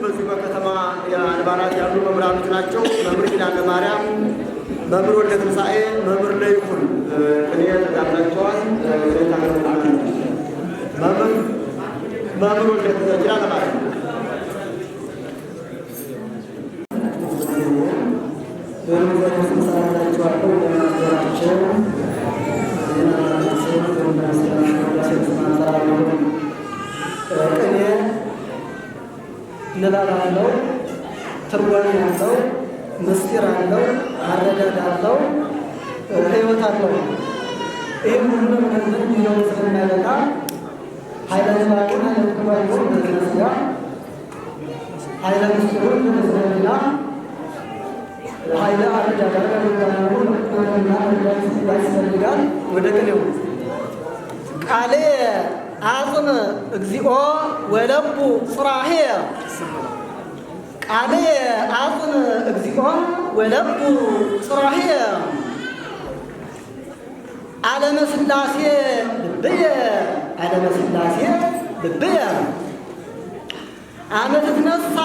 በዚህ በከተማ የአድባራት ያሉ መምህራኖች ናቸው። መምህር ኪዳነ ማርያም፣ መምህር ወልደ ትንሣኤ፣ መምህር ለይኩን እኔ ተጋብዛቸዋል። መምህር ወልደ ኪዳነ ማርያም ንባብ አለው፣ ትርጓሜ አለው፣ ምስጢር አለው፣ አረዳድ አለው፣ ሕይወት አለው። ይህ ሁሉ ገንዘብ ሚሊዮን ስለሚያበቃ ኃይለ ንባቡን ኃይለ ትርጓሜውን በዝነስጋ ኃይለ ምስጢሩን በዝነስጋ ኃይለ አረዳድ አረዳዳውን ያስፈልጋል። ወደ ቅኔው ቃሌ አጽም እግዚኦ ወለቡ ጽራሄ ቃሌ አጽም እግዚኦ ወለቡ ጽራሄ ዓለመ ሥላሴ ልብየ ዓለመ ሥላሴ ልብየ አመ ትትነሣ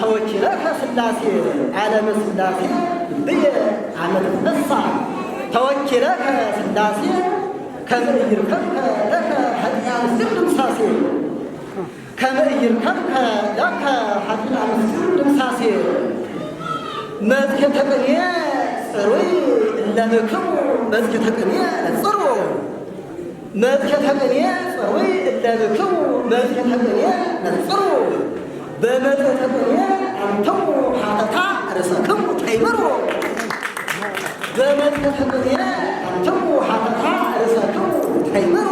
ተወኪለከ ሥላሴ ዓለመ ሥላሴ ልብየ አመ ትትነሣ ተወኪለከ ሥላሴ ከመ ኢይርከብከ ለከ ኃጢአ ምስጢር ድምሳሴ ከመ ኢይርከብከ ለከ ኃጢአ ምስጢር ድምሳሴ መዝገተ ቅኔ ጽሩይ እለብክሙ መዝገተ ቅኔ ጽሩ መዝገተ ቅኔ ጽሩይ እለብክሙ መዝገተ ቅኔ ጽሩ በመዝገተ ቅኔ አንተሙ ሀተታ ርእሰክሙ ተይመሩ በመዝገተ ቅኔ አንተሙ ሀተታ ርእሰክሙ ተይመሩ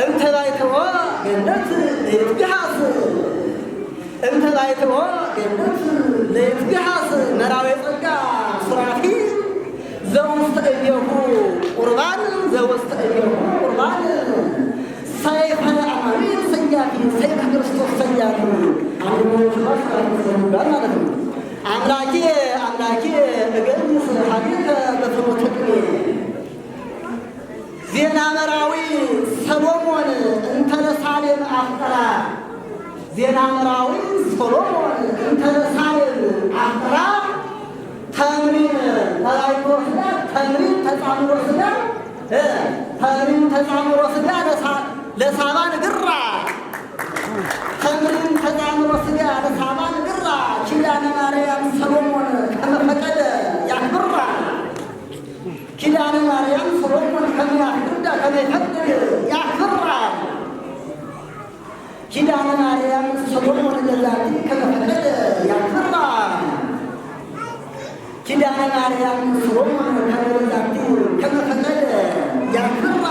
እንተ ባይተወ ገነት ለይትገሃስ እንተ ባይተወ ገነት ለይትገሃስ መራዊ ጸጋ ሱራፊ ዘውስተ እዴሁ ቁርባን ዘውስተ እዴሁ ቁርባን ሰይፈ አማኑኤል ሰያፊ ሰይፈ ክርስቶስ ሰያፊ ጋር ማለት ነው። አምላኬ አምላኬ እገኒስ ሀዲከ በፍኖተ ቅኔ ዜና መራዊ ሰሎሞን እንተ ለሳሌም አፍቀራ ዜና መራዊ ሰሎሞን እንተ ለሳሌም አፍቀራ ተምሪን ተራይቶ ስጋ ተምሪን ተጻምሮ ስጋ ተምሪን ተጻምሮ ስጋ ለሳባን ግራ ተምሪን ተጻምሮ ስጋ ለሳባን ግራ ኪዳነ ማርያም ሰሎሞን ከመፈቀደ ያክብራ ኪዳነ ማርያም ሰሎሞን ከሚያክብዳ ከመፈቀደ ያክብራ ኪዳነ ማርያም ሰሎሞን ለዛቲ ከመፈቀደ ያክብራ ኪዳነ ማርያም ሰሎሞን ከመዛቲ ከመፈቀደ ያክብራ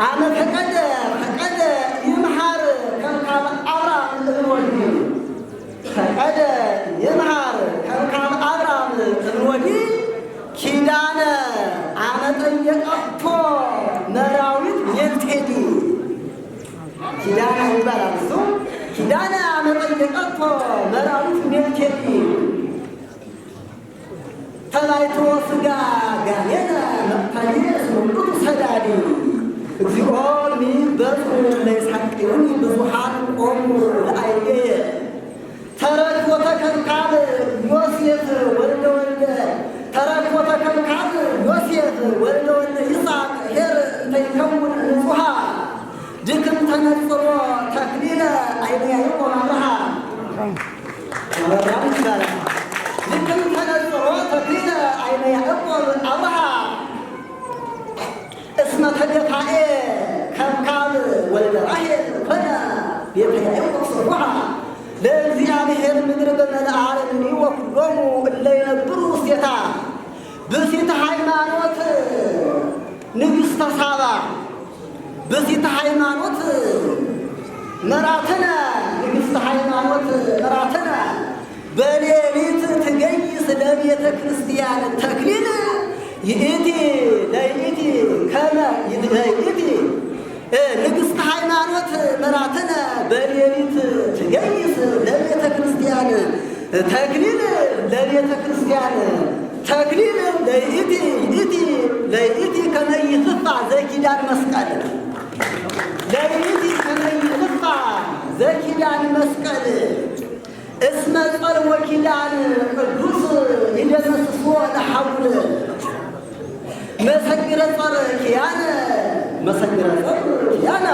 አመ ፈቀደ ፈቀደ ይምሃር ከካብ አብርሃም እምወዲ ፈቀደ ይምሃር ከካብ አብርሃም እምወዲ ኪዳነ አመ ጠየቀቶ መራዊት ሜልቴዲ ኪዳነ ይባላል እሱ ኪዳነ አመ ጠየቀቶ መራዊት ሜልቴዲ ተባይቶ ስጋ ጋኔነ መቅተሌ ስምጡት ሰዳዲ እግዚኦ ሚበጽሑ ለይሳቅዩኒ ብዙኃን ቆሙ ለአይየ ተረክቦተ ከንካብ ዮሴፍ ወልደ ወልደ ተረክቦተ ከንካብ ዮሴፍ ወልደ ወልደ ይስሐቅ ኄር እንተ ይከውን ንጹሐ ድክም ተነጽሮ ተክሊለ አይነ ያዕቆብ አብርሃ አብርሃም ይባላል። ድክም ተነጽሮ ተክሊለ አይነ ያዕቆብ አብርሃ እስመ ተደፋኤ ከብካብ ወልደ ራሔል ኮነ ቤተ ያዕቆብ ጽሩዓ ለእግዚአብሔር ምድር በመልዓልኒ ወኩሎሙ እለ ይነብሩ ውስቴታ ብእሲተ ሃይማኖት ንግሥተ ሳባ ብእሲተ ሃይማኖት መራትነ ንግሥተ ሃይማኖት መራትነ በሌሊት ትገይስ ለቤተ ክርስቲያን ተክሊል ይእቲ ለይእቲ ከመ ይእቲ ንግሥተ ሃይማኖት መራትነ በሌሊት ትገይስ ለቤተ ክርስቲያን ተክሊል ለቤተ ክርስቲያን ተክሊል ለይእቲ ይእቲ ለይእቲ ከመ ይትፋ ዘኪዳን መስቀል ለይእቲ ከመ ይትፋ ዘኪዳን መስቀል እስመ ጸልወ ኪዳን ቅዱስ ይደመስሶ ለሐውል መሰግረ ጸር ኪያነ መሰግረ ጸር ኪያነ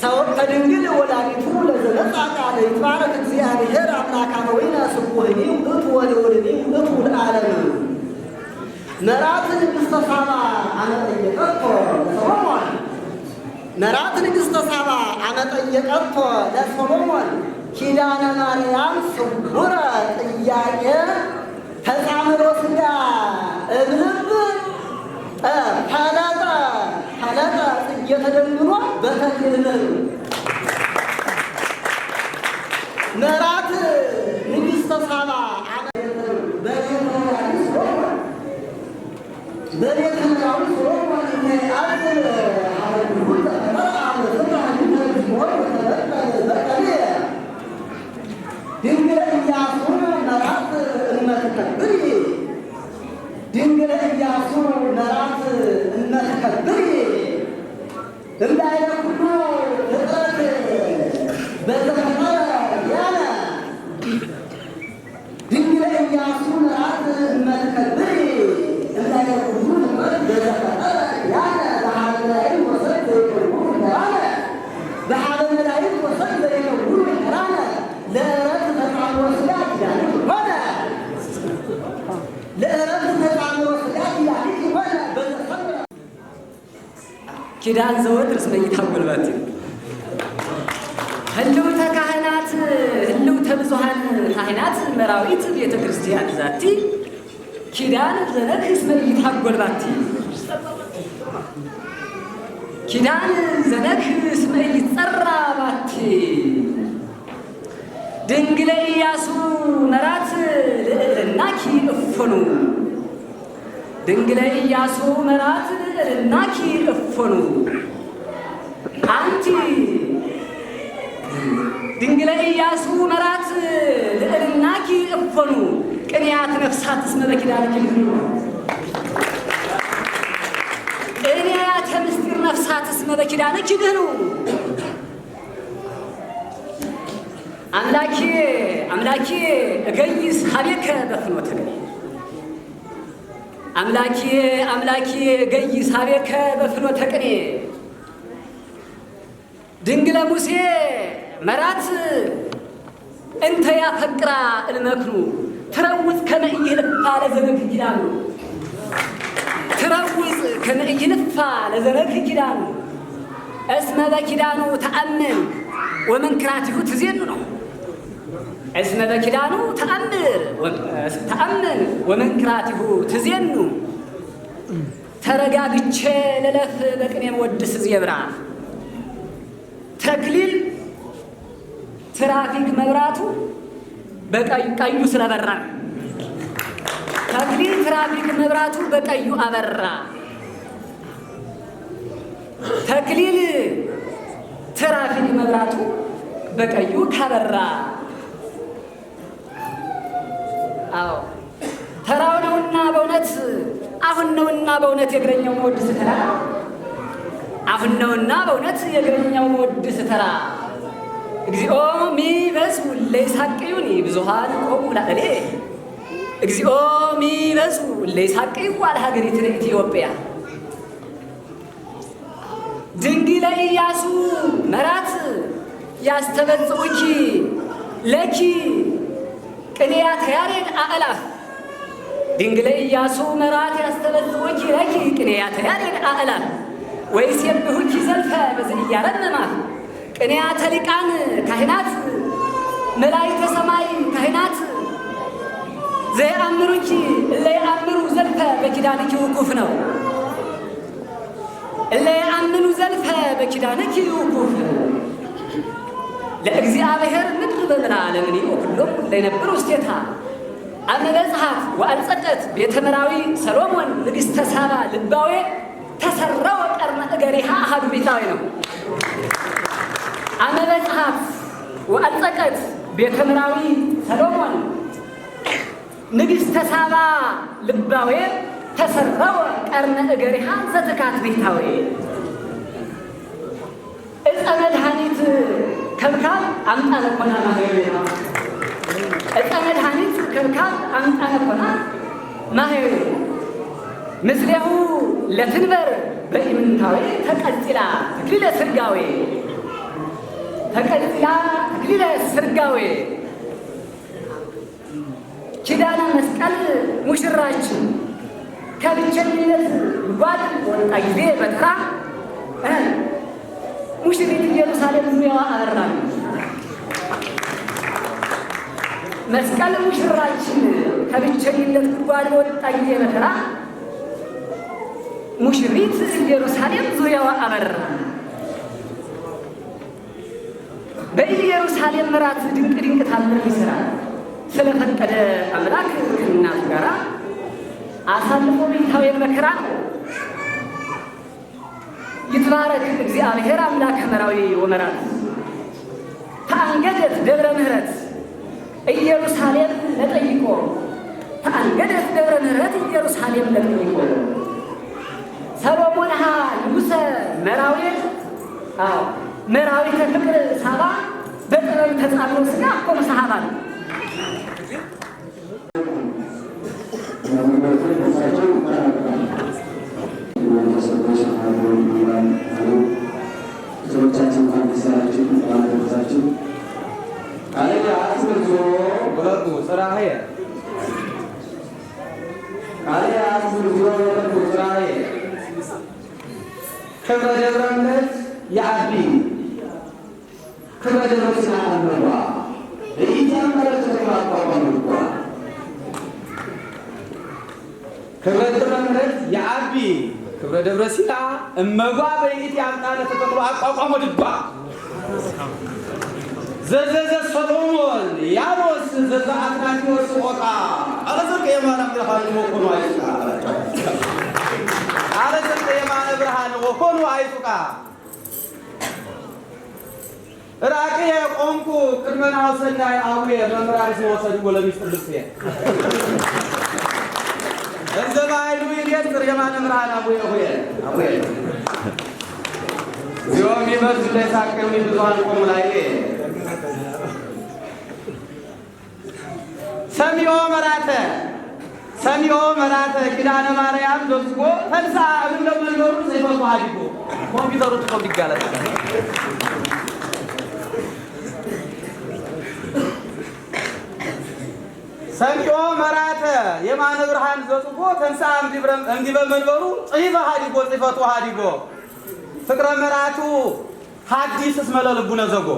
ሰወቅተ ድንግል ወላዲቱ ለዘመጻ ቃለ ይትባረክ እግዚአብሔር አምላካነ ወይነ ስቡህኒ ውእቱ ወልውልኒ ውእቱ ለዓለም መራት ንግሥተ ሳባ አመጠየቀቶ ለሰሎሞን መራት ንግሥተ ሳባ አመጠየቀቶ ለሰሎሞን ኪዳነ ማርያም ስውረ ጥያቄ ተጻምሮ ሥጋ እብልብ ሐለጠ ጽጌ ተደንግኖ በተክሊል መራት ንግሥተ ሳባ በቤተ መራዊ ሰሎሞን አዝር ድንግል ኢያሱ መራት እመትከብሪ ድንግል ኢያሱ መራት እመትከብሪ እንዳይለ ኩሉ ፍጥረት በዘፈጠረ ያለ ድንግል ኢያሱ መራት እመትከብሪ እንዳይለ ኩሉ ፍጥረት በዘፈጠረ ያለ በሀበ መላእክት ወሰን ዘይከውኑ ሄራነ በሀበ መላእክት ወሰን ዘይከውኑ ሄራነ ለዕረፍት ተጻምሮ ሥጋ ኪዳን ሆነ ለዕረፍት ተጻምሮ ሥጋ ኪዳን ሆነ በዘፈጠረ ኪዳን ዘወትር እስመ ይታጎልባት ህልውተ ካህናት ህልውተ ብዙኃን ካህናት መራዊት ቤተ ክርስቲያን ዛቲ ኪዳን ዘነክ እስመ ይታጎልባት ኪዳን ዘነክ እስመ ይጸራ ባቲ ድንግለ ኢያሱ መራት ልዕልናኪ እፎኑ ድንግለ ኢያሱ መራት ልዕልናኪ እፎኑ አንቲ ድንግለ ኢያሱ መራት ልዕልናኪ እፎኑ ቅንያት ነፍሳት እስመ በኪዳንኪ ቅንያተ ምስጢር ነፍሳት እስመ በኪዳንኪ ድህኑ አምላኬ እገይስ ሀቤከ በፍኖተ ቅኔ አምላኬ እገይስ ሀቤከ በፍኖተ ቅኔ ድንግለ ሙሴ መራት እንተ ያፈቅራ እልመክኑ ትረውፅ ከመ ኢይልፋ ለዘነክ ኪዳኑ ትረውፅ ከመ ኢይልፋ ለዘነክ ኪዳኑ እስመ በኪዳኑ ተአምን ወመንክራቲሁ ትዜኑ ነው። እስመ በኪዳኑ ተአምን ወመንክራቲሁ ትዜኑ ተረጋግቼ ልለፍ በቅኔ መወድስ ዜብራ ተክሊል ትራፊክ መብራቱ በቀዩ ስለበራ ተክሊል ትራፊክ መብራቱ በቀዩ አበራ ተክሊል ትራፊክ መብራቱ በቀዩ ካበራ አዎ ተራው ነውና በእውነት አሁን ነውና በእውነት የእግረኛው መወድስ ተራ አሁን ነውና በእውነት የእግረኛው መወድስ ተራ እግዚኦ ሚበዙ ለይሳቅዩኒ ብዙኃን ቆሙ ላዕሌ እግዚኦ ሚበዙ ለይሳቅዩ ለሀገሪቱ ኢትዮጵያ ድንግለ ኢያሱ መራት ያስተበጽኡኪ ለኪ ቅንያተ ያሬድ አእላፍ ድንግለ ኢያሱ መራት ያስተበጽኡኪ ለኪ ቅንያተ ያሬድ አእላፍ ወይሴብሑኪ ዘልፈ በዘኢያረምማት ቅንያተ ሊቃን ካህናት መላእክተ ሰማይ ካህናት ዘየአምሩኪ እለ የአምሩ ዘልፈ በኪዳንኪ ውቁፍ ነው። እለ የአምኑ ዘልፈ በኪዳንኪ ውቁፍ ለእግዚአብሔር ምድር በምራ ለምን ይወክሎም ለነበሩ ውስቴታ አመበጽሐት ወአንጸቀት ቤተ መራዊ ሰሎሞን ንግሥተ ሳባ ልባዌ ተሰራው ቀርነ እገሪሃ አሐዱ ቤታዊ ነው። አመበጽሐት ወአንጸቀት ቤተ መራዊ ሰሎሞን ንግሥተ ሳባ ልባዌ ተሰራው ቀርነ እገሪሃ ዘተካት ቤታዊ ዕፀ መድኃኒት አምጣነ ኮና ማህበሬ ነው ዕፀ መድኃኒት ከብካብ አምጣነ ኮና ማህበሬ ምስሌሁ ለትንበር በኢምንታዊ ተቀጽላ ተክሊለ ስርጋዌ ተቀጽላ ተክሊለ ስርጋዌ ኪዳነ መስቀል ሙሽራችን ከብቸኝነት ጓድ ወጣ ጊዜ በተራ ሙሽሪት ኢየሩሳሌም ዙሪያዋ አበራለች። መስቀል ሙሽራችን ከብቸኝነት ጓድ ወጣ ጊዜ በተራ ሙሽሪት ኢየሩሳሌም ዙሪያዋ አበራ። በኢየሩሳሌም ምራት ድንቅ ድንቅ ታምር ይሰራል። ስለፈቀደ አምላክ ከእናቱ ጋር አሳልፎ ቤታዊን መከራ ነው። ይትባረክ እግዚአብሔር አምላከ መራዊ ወመራት ተአንገደት ደብረ ምሕረት ኢየሩሳሌም ለጠይቆ ተአንገደት ደብረ ምሕረት ኢየሩሳሌም ለጠይቆ ሰሎሞንሃ ንጉሠ መራዊ መራዊ ተፍቅር ሳባ በጥበብ ተጻብሮ ስጋ እኮ መሳሃባ ነው። ክብረ ደብረ ምሕረት የአቢ ክብረ ደብረ ሲና አልመሯ በኢትያ መረት ተቋቋመ ክብረ ደብረ ምሕረት የአቢ ክብረ ደብረ ሲና እመጓ በኢትያ አምጣነ ተተክሎ አቋቋመ ድባ ዘዘዘ ሰሎሞን ያሮስ ዘዘ አትናቴዎስ ወቃ አለዘቀ የማነ ብርሃን ወኮኑ አይጣ አለዘቀ የማነ ብርሃን ወኮኑ አይጡቃ ራቄ ቆንኩ ቅድመና ወሰናይ አቡየ መምራር ሲወሰድ ወለሚስጥር ልብሴ እንዘባይሉ ይደር የማነ ብርሃን አቡየ ሆየ አቡየ ዚዮም ይበዝ ለሳቀው ይብዛን ቆም ላይ ሰሚዮ መራተ ኪዳነ ማርያም ደስጎ ተንሳ እንደምንኖር ዘይፈቱ አዲጎ ኮምፒውተሩ ጥቆም ይጋለጥ ሰሚዮ መራተ የማነ ብርሃን ዘጽፎ ተንሳ እንዲበ መንበሩ ጽይፈ አዲጎ ጽይፈቱ አዲጎ ፍቅረ መራቱ ሐዲስ እስመለ ልቡነ ዘጎ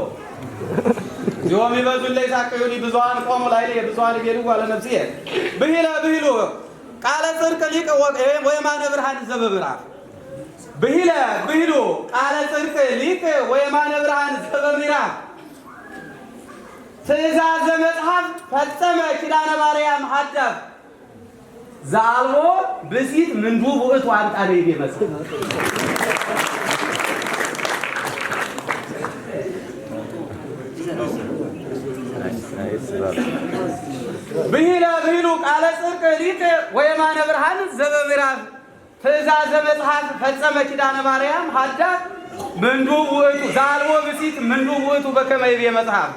ዮም ይበዙልኝ ሳቀዩኒ ብዙሃን ቆሙ ላይ ብዙሃን ይገሉ ዋለ ነፍሴ ብሂሉ ቃለ ጽድቅ ሊቅ ወየማነ ብርሃን ዘበብራፍ ብሂሉ ቃለ ጽድቅ ሊቅ ወየማነ ብርሃን ዘበብራፍ ትእዛዘ መጽሐፍ ፈጸመ ኪዳነ ማርያም ሐዳፍ ዘአልቦ ብሲት ምንዱ ውእቱ አንጣነ ይመስል ብሂሉ ቃለ ጽድቅ ሊቅ ወየማነ ብርሃን ዘበብራፍ ትእዛዘ መጽሐፍ ፈጸመ ኪዳነ ማርያም ሐዳፍ ምንዱ ውእቱ ዘአልቦ ብሲት ምንዱ ውእቱ በከመ ይቤ መጽሐፍ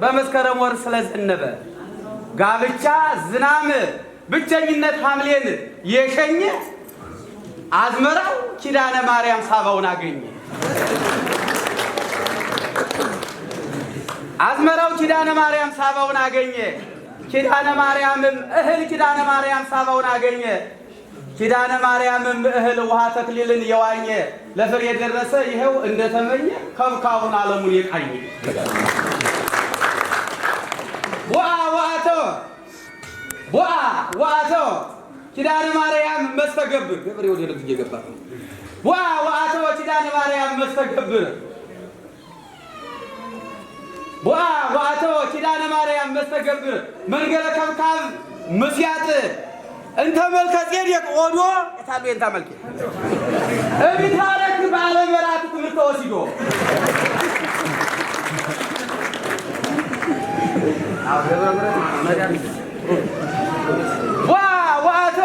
በመስከረም ወር ስለዘነበ ጋብቻ ዝናም ብቸኝነት ሐምሌን የሸኘ አዝመራው ኪዳነ ማርያም ሳባውን አገኘ። አዝመራው ኪዳነ ማርያም ሳባውን አገኘ። ኪዳነ ማርያምም እህል ኪዳነ ማርያም ሳባውን አገኘ። ኪዳነ ማርያምም እህል ውሃ ተክሊልን የዋኘ ለፍሬ የደረሰ ይኸው እንደተመኘ ከብካቡን ዓለሙን የቃኘ ዋአቶ ኪዳነ ማርያም መስተገብር ገብሬ ወደ ልጅ እየገባ ነው። ዋአቶ ኪዳነ ማርያም መስተገብር ዋአቶ ኪዳነ ማርያም መስተገብር መንገረ ከብካብ መስያጥ እንተ መልከ ጼዴቅ ወዶ የታሉ እንተ መልከ እቢታረክ በዓለም በራት ትምህርት ወሲዶ ዋአቶ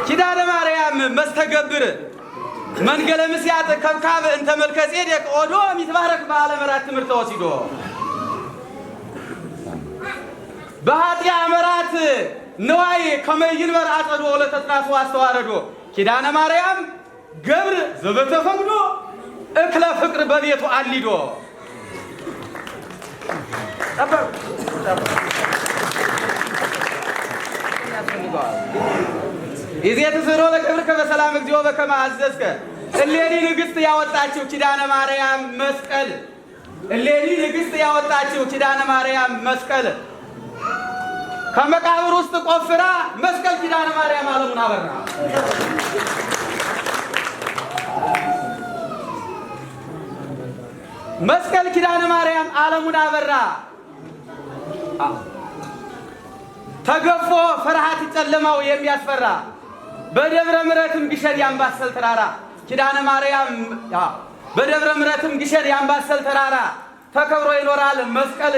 ኪዳነ ማርያም መስተገብር መንገለ ምስያጥ ከብካብ እንተ መልከ ጼዴቅ ኦዶ ሚትባረክ በዓለ መራት ትምህርተ ወሲዶ በኃጢያ መራት ነዋይ ከመይንበር አጸዶ ለተጥናቱ አስተዋረዶ ኪዳነ ማርያም ገብር ዘበተፈቅዶ እክለ ፍቅር በቤቱ አሊዶ ይዜት ስሮ ለክብርከ በሰላም እግዚኦ በከመ አዘዝከ እሌኒ ንግሥት ያወጣችው ኪዳነ ማርያም መስቀል እሌኒ ንግሥት ያወጣችው ኪዳነ ማርያም መስቀል ከመቃብር ውስጥ ቆፍራ መስቀል ኪዳነ ማርያም ዓለሙን አበራ። መስቀል ኪዳነ ማርያም ዓለሙን አበራ። ተገፎ ፍርሃት ጨለማው የሚያስፈራ በደብረ ምሕረትም ግሸን ያምባሰል ተራራ ኪዳነ ማርያም በደብረ ምሕረትም ግሸን ያምባሰል ተራራ ተከብሮ ይኖራል መስቀል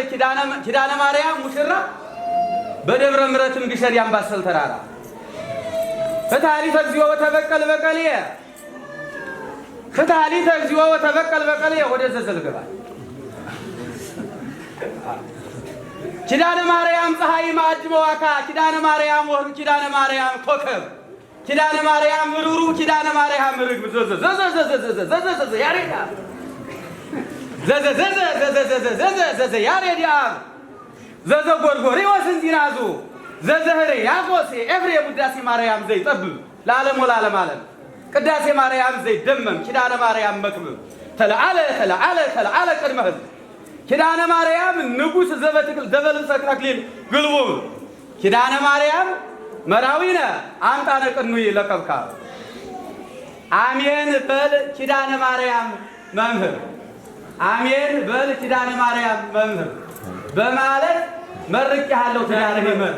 ኪዳነ ማርያም ሙሽራ በደብረ ምሕረትም ግሸን ያምባሰል ተራራ ፍትሐሊተ እግዚኦ ወተበቀል በቀልየ ፍትሐሊተ እግዚኦ ወተበቀል በቀልየ ወደ ዘዘልገባ ኪዳነ ማርያም ፀሐይ ማዕድ መዋካ ኪዳነ ማርያም ወህሩ ኪዳነ ማርያም ኮከብ ኪዳነ ማርያም ሩሩ ኪዳነ ማርያም ርግብ ዘዘዘዘዘዘዘዘዘዘ ያሬዳ ዘዘዘዘዘዘዘዘዘዘ ያሬዳ ዘዘ ጎርጎርዮስ እንዚናዙ ዘዘህሬ ያጎሴ ኤፍሬም ውዳሴ ማርያም ዘይጠብብ ለዓለም ወለዓለም ዓለም ቅዳሴ ማርያም ዘይደመም ኪዳነ ማርያም መክብብ ተለዓለ ተለዓለ ተለዓለ ቅድመ ሕዝብ ኪዳነ ማርያም ንጉሥ ዘበትክል ዘበልብሰ ተክሊል ግልቡብ ኪዳነ ማርያም መራዊነ አምጣነ ቅኑይ ለከብካ አሜን በል ኪዳነ ማርያም መምህር አሜን በል ኪዳነ ማርያም መምህር በማለት መርቄሃለሁ። ትዳርህ ይመር።